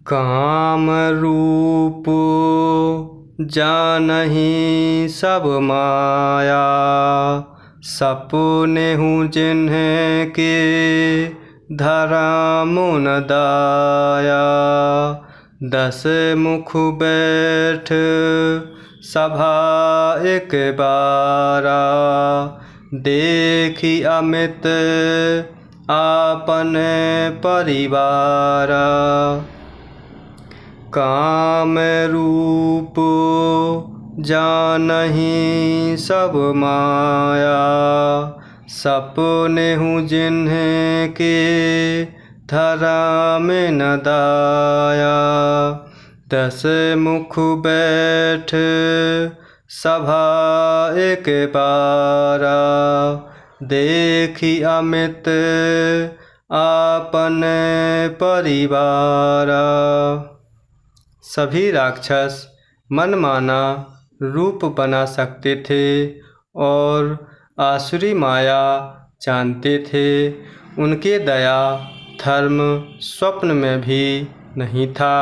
काम रूप जानहि सब माया, सपने हूँ जिन्हें के धरा मुन दाया। 10 मुख बैठ सभा एक बारा, देखी अमित आपन परिवारा। काम रूप जानहि सब माया, सपने हूँ जिन्हें के धरा में न दाया। 10 मुख बैठ सभा एक बारा, देखी अमित आपन परिवारा। सभी राक्षस मनमाना रूप बना सकते थे और आसुरी माया जानते थे। उनके दया धर्म स्वप्न में भी नहीं था।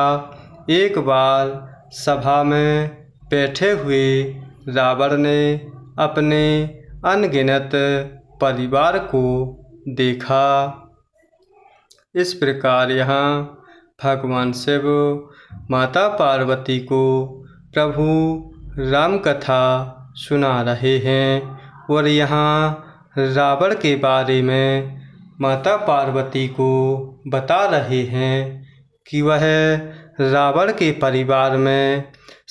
एक बार सभा में बैठे हुए रावण ने अपने अनगिनत परिवार को देखा। इस प्रकार यहाँ भगवान शिव माता पार्वती को प्रभु राम कथा सुना रहे हैं और यहाँ रावण के बारे में माता पार्वती को बता रहे हैं कि वह रावण के परिवार में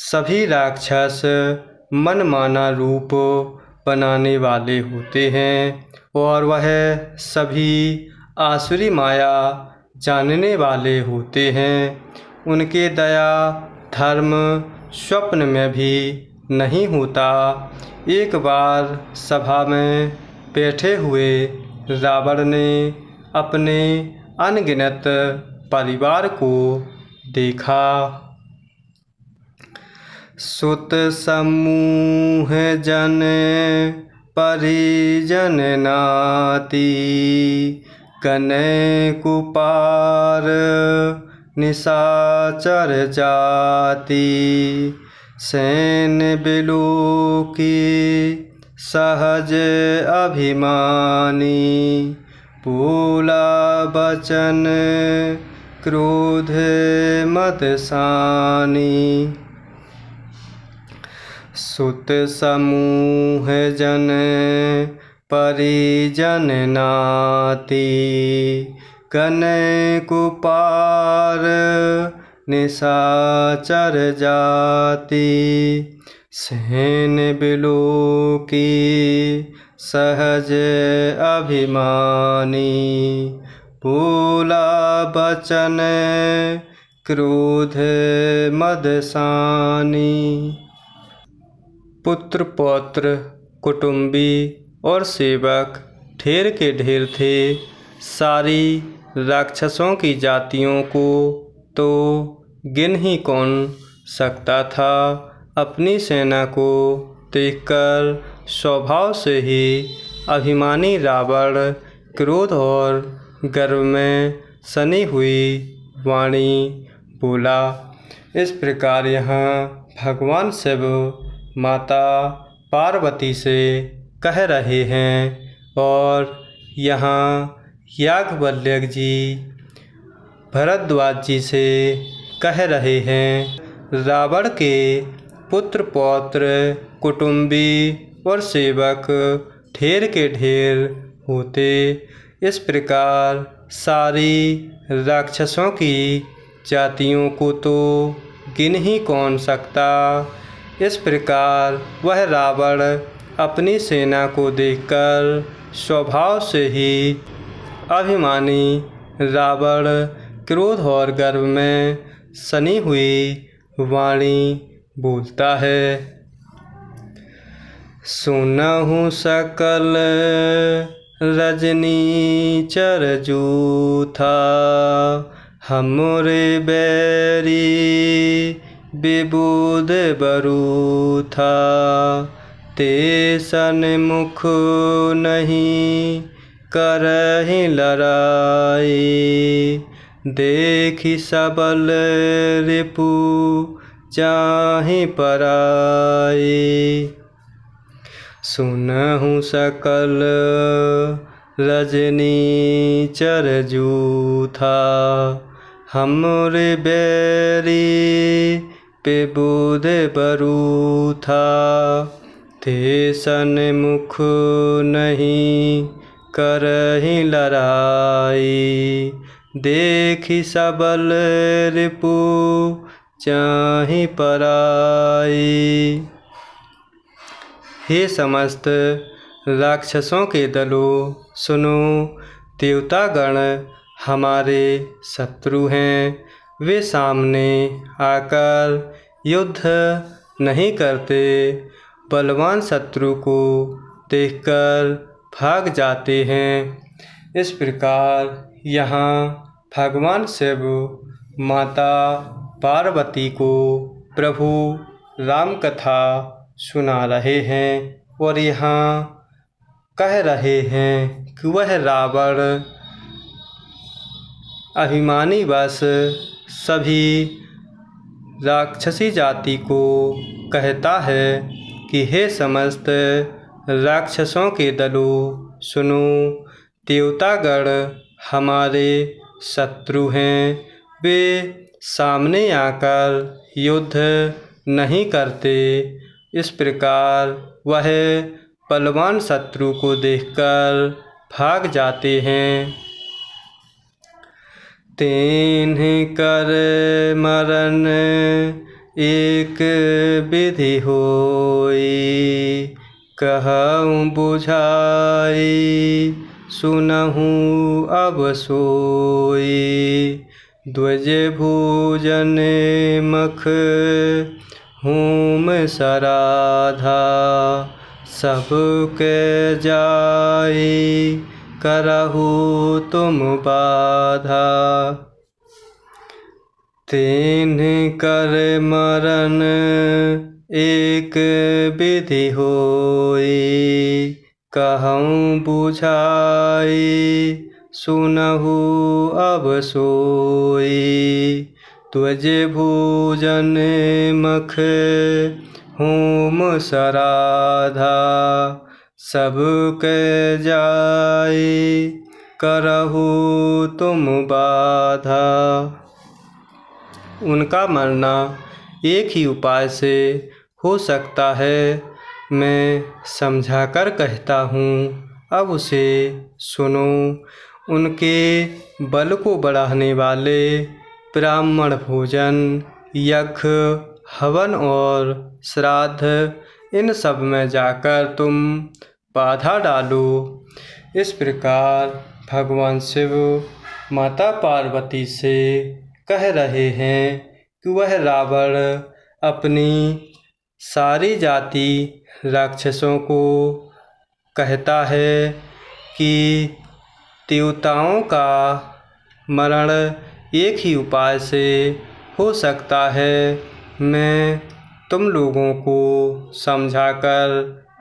सभी राक्षस मनमाना रूप बनाने वाले होते हैं और वह सभी आसुरी माया जानने वाले होते हैं। उनके दया धर्म स्वप्न में भी नहीं होता। एक बार सभा में बैठे हुए रावण ने अपने अनगिनत परिवार को देखा। सुत समूह जन परिजन नाती, कने कुपार निशाचर जाति। सैन बिलु की सहज अभिमानी, बोला बचन क्रोध मद सानी। सुत समूह जन परिजन नाती, कने कुपार निशाचर जाति। सैन बिलु की सहज अभिमानी, बोला बचन क्रोध मद सानी। पुत्र पौत्र कुटुंबी और सेवक ढेर के ढेर थे। सारी राक्षसों की जातियों को तो गिन ही कौन सकता था। अपनी सेना को देखकर स्वभाव से ही अभिमानी रावण क्रोध और गर्व में सनी हुई वाणी बोला। इस प्रकार यहाँ भगवान शिव माता पार्वती से कह रहे हैं और यहाँ याज्ञवल्क्य जी भरद्वाज जी से कह रहे हैं। रावण के पुत्र पौत्र कुटुंबी और सेवक ढेर के ढेर होते। इस प्रकार सारी राक्षसों की जातियों को तो गिन ही कौन सकता। इस प्रकार वह रावण अपनी सेना को देखकर स्वभाव से ही अभिमानी रावण क्रोध और गर्व में सनी हुई वाणी बोलता है। सुनहु सकल रजनी चर जूथा, हमरे बैरी विबुध बरूथा। ते सन्मुख नहीं करहि लड़ाई, देखि सबल रिपु जाहि पराई। सुनहु सकल रजनी चर जूथा, हमरे बैरी पे बुध बरूथा। ते सन्मुख नहीं करहि लड़ाई, देखि सबल रिपु जाहि पराई। हे समस्त राक्षसों के दलों, सुनो, देवतागण हमारे शत्रु हैं। वे सामने आकर युद्ध नहीं करते, बलवान शत्रु को देखकर भाग जाते हैं। इस प्रकार यहाँ भगवान शिव माता पार्वती को प्रभु राम कथा सुना रहे हैं और यहाँ कह रहे हैं कि वह रावण अभिमानी वश सभी राक्षसी जाति को कहता है कि हे समस्त राक्षसों के दलों, सुनो, देवतागण हमारे शत्रु हैं। वे सामने आकर युद्ध नहीं करते। इस प्रकार वह बलवान शत्रु को देखकर भाग जाते हैं। तिन्हि कर मरण एक विधि होई, कहूँ बुझाई सुनहु अब सोई। द्विज भोजन मख होम सराधा, सबके जाई करहु तुम बाधा। तिन्हि कर मरण एक विधि होई, कहूँ बुझाई सुनहु अब सोई। द्विज भोजन मख होम सराधा, सबके जाई करहु तुम बाधा। उनका मरना एक ही उपाय से हो सकता है, मैं समझाकर कहता हूँ, अब उसे सुनो। उनके बल को बढ़ाने वाले ब्राह्मण भोजन, यज्ञ, हवन और श्राद्ध, इन सब में जाकर तुम बाधा डालो। इस प्रकार भगवान शिव माता पार्वती से कह रहे हैं कि वह रावण अपनी सारी जाति राक्षसों को कहता है कि देवताओं का मरण एक ही उपाय से हो सकता है। मैं तुम लोगों को समझाकर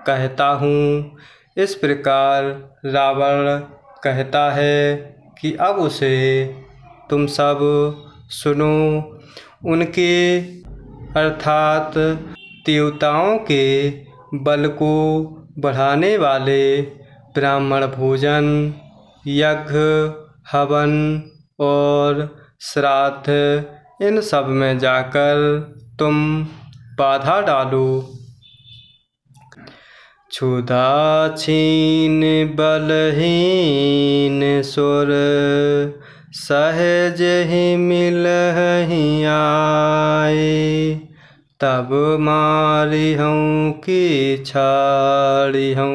कहता हूँ। इस प्रकार रावण कहता है कि अब उसे तुम सब सुनो। उनके अर्थात देवताओं के बल को बढ़ाने वाले ब्राह्मण भोजन, यज्ञ, हवन और श्राद्ध, इन सब में जाकर तुम बाधा डालो। क्षुधा छीन बलहीन सुर, सहज ही मिलहि आए। तब मारिहूँ कि छाड़िहूँ,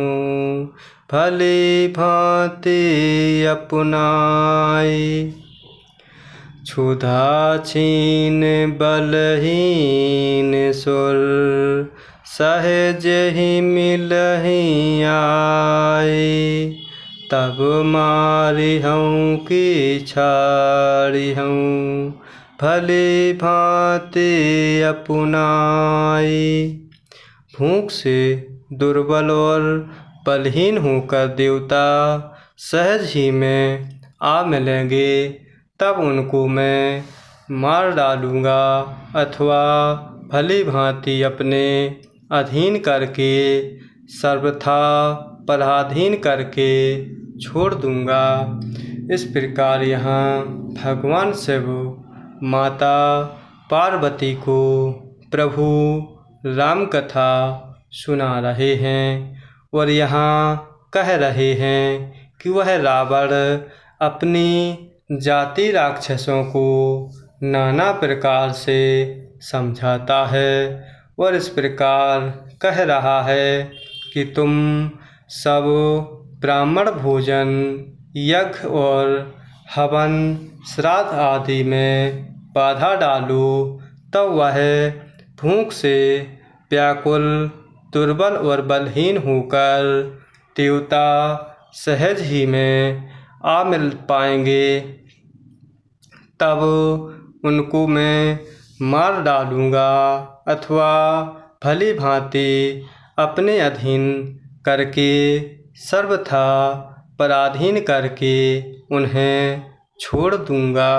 भली भांति अपनाए। क्षुधा छीन बलहीन सुर, सहज ही मिलहि आए। तब मारिहूँ कि छाड़िहूँ, भली भांति अपनाए। भूख से दुर्बल और बलहीन होकर देवता सहज ही में आ मिलेंगे, तब उनको मैं मार डालूँगा अथवा भली भांति अपने अधीन करके सर्वथा पराधीन करके छोड़ दूँगा। इस प्रकार यहाँ भगवान शिव माता पार्वती को प्रभु राम कथा सुना रहे हैं और यहाँ कह रहे हैं कि वह रावण अपनी जाति राक्षसों को नाना प्रकार से समझाता है और इस प्रकार कह रहा है कि तुम सब ब्राह्मण भोजन यज्ञ और हवन श्राद्ध आदि में बाधा डालो, तब वह भूख से व्याकुल दुर्बल और बलहीन होकर देवता सहज ही में आ मिल पाएंगे। तब उनको मैं मार डालूँगा अथवा भली भांति अपने अधीन करके सर्वथा पराधीन करके उन्हें छोड़ दूँगा।